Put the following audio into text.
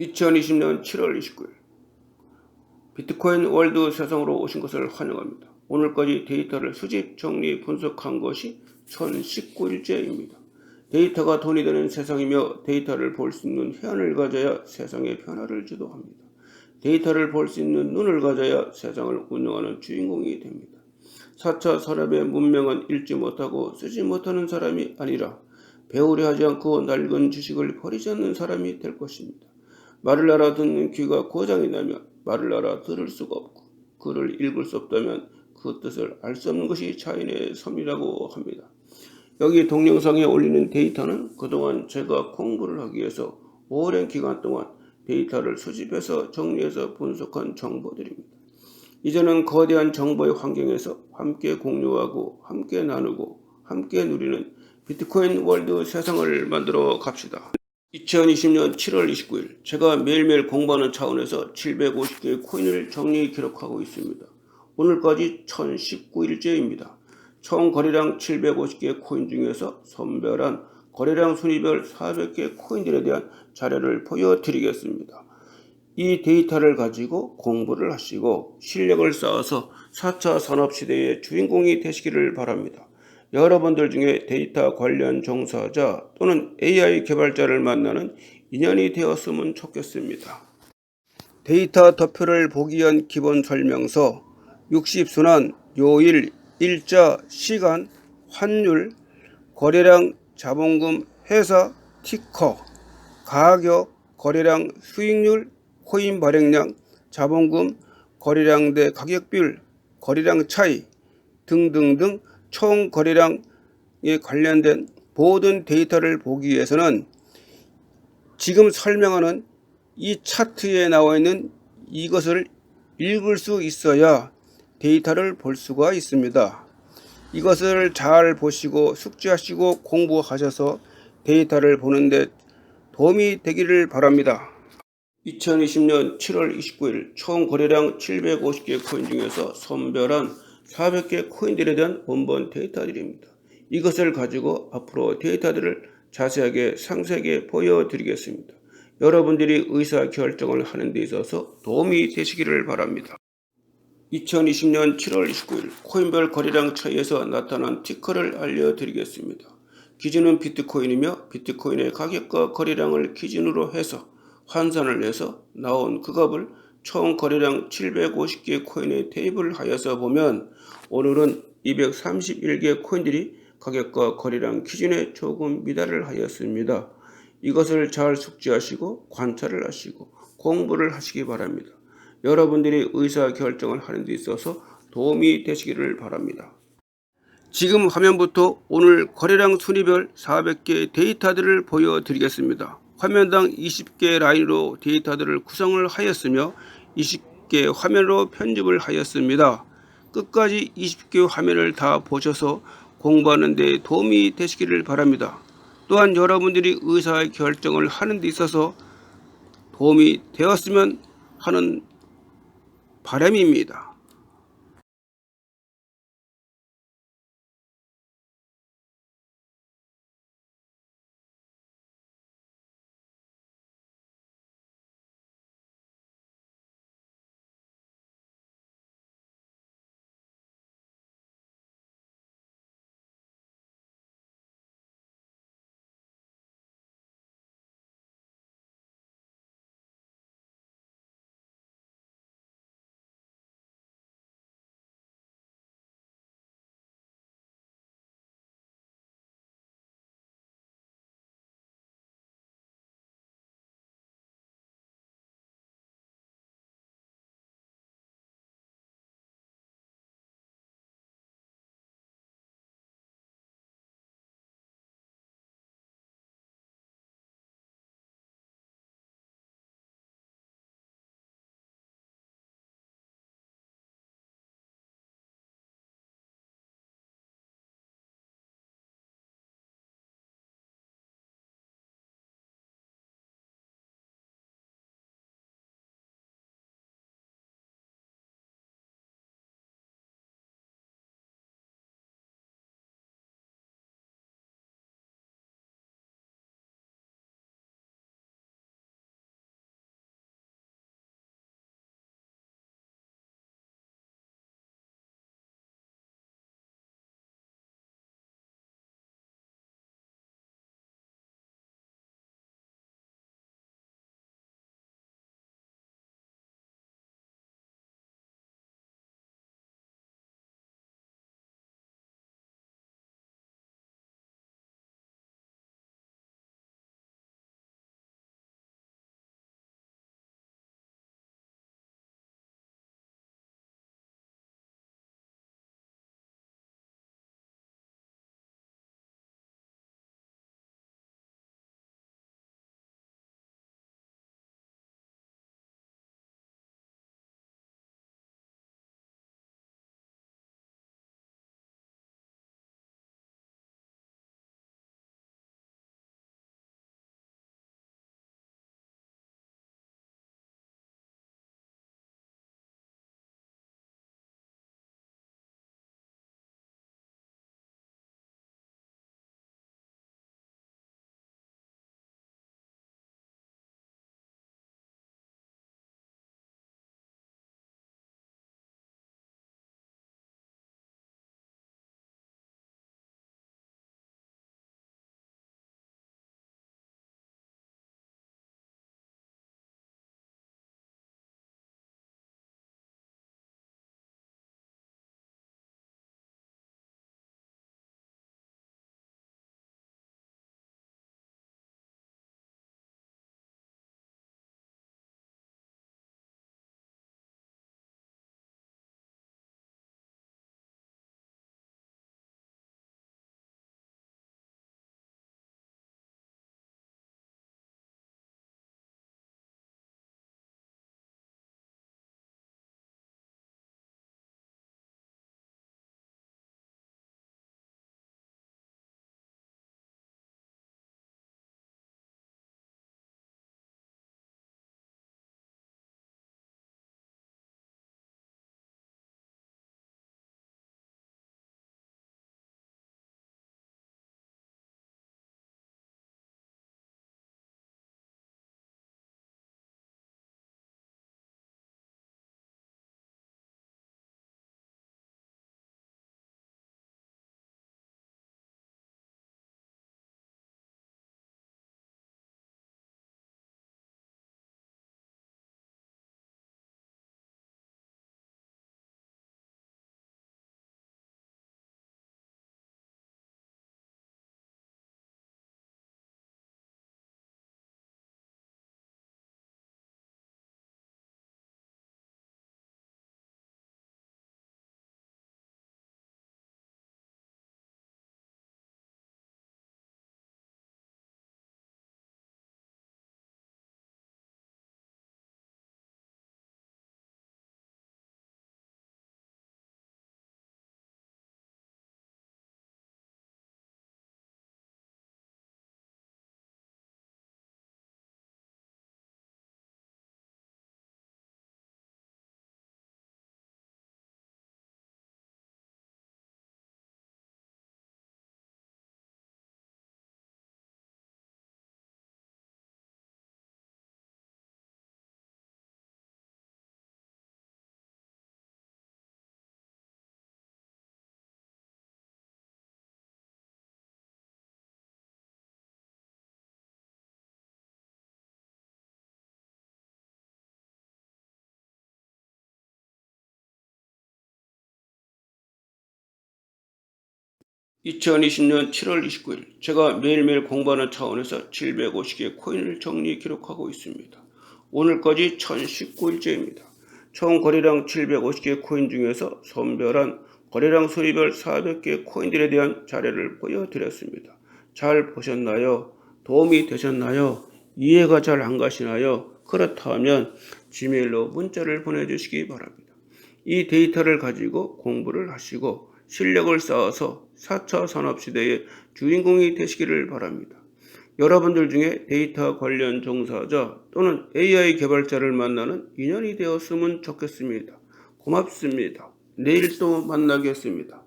2020년 7월 29일 비트코인 월드 세상으로 오신 것을 환영합니다. 오늘까지 데이터를 수집, 정리, 분석한 것이 1019일째입니다. 데이터가 돈이 되는 세상이며 데이터를 볼 수 있는 해안을 가져야 세상의 변화를 주도합니다. 데이터를 볼 수 있는 눈을 가져야 세상을 운영하는 주인공이 됩니다. 4차 산업의 문명은 읽지 못하고 쓰지 못하는 사람이 아니라 배우려 하지 않고 낡은 지식을 버리지 않는 사람이 될 것입니다. 말을 알아듣는 귀가 고장이 나면 말을 알아들을 수가 없고 글을 읽을 수 없다면 그 뜻을 알 수 없는 것이 자연의 섭리라고 합니다. 여기 동영상에 올리는 데이터는 그동안 제가 공부를 하기 위해서 오랜 기간 동안 데이터를 수집해서 정리해서 분석한 정보들입니다. 이제는 거대한 정보의 환경에서 함께 공유하고 함께 나누고 함께 누리는 비트코인 월드 세상을 만들어 갑시다. 2020년 7월 29일 제가 매일매일 공부하는 차원에서 750개의 코인을 정리 기록하고 있습니다. 오늘까지 1019일째입니다. 총 거래량 750개 코인 중에서 선별한 거래량 순위별 400개 코인들에 대한 자료를 보여드리겠습니다. 이 데이터를 가지고 공부를 하시고 실력을 쌓아서 4차 산업시대의 주인공이 되시기를 바랍니다. 여러분들 중에 데이터 관련 종사자 또는 AI 개발자를 만나는 인연이 되었으면 좋겠습니다. 데이터 덮표를 보기 위한 기본 설명서, 60순환, 요일, 일자, 시간, 환율, 거래량, 자본금, 회사, 티커, 가격, 거래량, 수익률, 코인 발행량, 자본금, 거래량 대 가격 비율, 거래량 차이 등등등 총 거래량에 관련된 모든 데이터를 보기 위해서는 지금 설명하는 이 차트에 나와 있는 이것을 읽을 수 있어야 데이터를 볼 수가 있습니다. 이것을 잘 보시고 숙지하시고 공부하셔서 데이터를 보는데 도움이 되기를 바랍니다. 2020년 7월 29일 총 거래량 750개 코인 중에서 선별한 400개 코인들에 대한 원본 데이터들입니다. 이것을 가지고 앞으로 데이터들을 자세하게 상세하게 보여드리겠습니다. 여러분들이 의사결정을 하는 데 있어서 도움이 되시기를 바랍니다. 2020년 7월 29일 코인별 거래량 차이에서 나타난 티커를 알려드리겠습니다. 기준은 비트코인이며 비트코인의 가격과 거래량을 기준으로 해서 환산을 해서 나온 그 값을 총 거래량 750개 코인에 대입을 하여서 보면 오늘은 231개 코인들이 가격과 거래량 기준에 조금 미달을 하였습니다. 이것을 잘 숙지하시고 관찰을 하시고 공부를 하시기 바랍니다. 여러분들이 의사결정을 하는 데 있어서 도움이 되시기를 바랍니다. 지금 화면부터 오늘 거래량 순위별 400개 데이터들을 보여드리겠습니다. 화면당 20개 라인으로 데이터들을 구성을 하였으며 20개 화면으로 편집을 하였습니다. 끝까지 20개 화면을 다 보셔서 공부하는 데 도움이 되시기를 바랍니다. 또한 여러분들이 의사결정을 하는 데 있어서 도움이 되었으면 하는 바람입니다. 2020년 7월 29일 제가 매일매일 공부하는 차원에서 750개의 코인을 정리 기록하고 있습니다. 오늘까지 1019일째입니다. 총 거래량 750개 코인 중에서 선별한 거래량 순위별 400개 코인들에 대한 자료를 보여드렸습니다. 잘 보셨나요? 도움이 되셨나요? 이해가 잘 안 가시나요? 그렇다면 지메일로 문자를 보내주시기 바랍니다. 이 데이터를 가지고 공부를 하시고 실력을 쌓아서 4차 산업시대의 주인공이 되시기를 바랍니다. 여러분들 중에 데이터 관련 종사자 또는 AI 개발자를 만나는 인연이 되었으면 좋겠습니다. 고맙습니다. 내일 또 만나겠습니다.